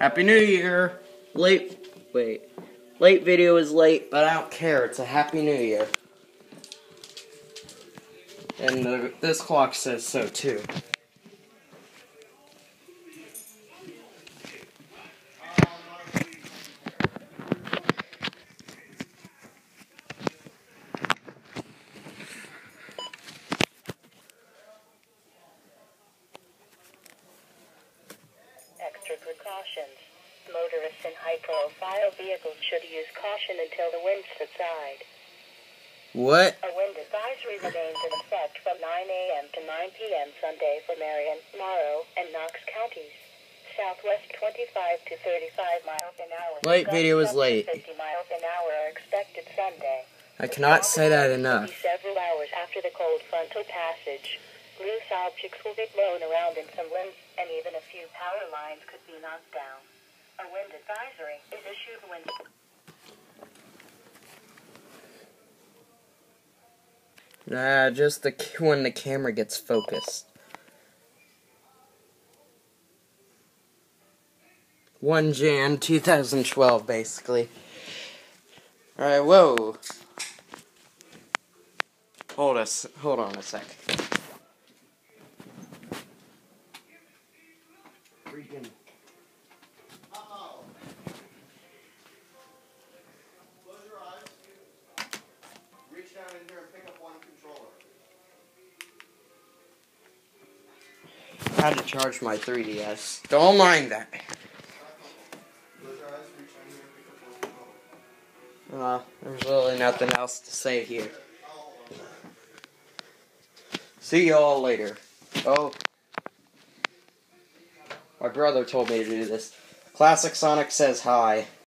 Happy New Year! Late video is late, but I don't care. It's a Happy New Year. And this clock says so, too. Extra precautions. Motorists in high-profile vehicles should use caution until the wind subsides. What? A wind advisory remains in effect from 9 a.m. to 9 p.m. Sunday for Marion, Morrow, and Knox counties. Southwest 25 to 35 miles an hour. Late video is late. 50 miles an hour are expected Sunday. I cannot say that enough. Several hours after the cold frontal passage, loose objects will be blown around in some winds, and even a few power lines could be knocked down. A wind advisory is issued when... Just when the camera gets focused. 1 Jan 2012, basically. Alright, whoa. Hold on a sec. Freaking. Close your eyes. Reach down in here and pick up one controller. How to charge my 3DS. Don't mind that. Close your eyes, reach down here and pick up one controller. There's really nothing else to say here. See y'all later. Oh. My brother told me to do this. Classic Sonic says hi.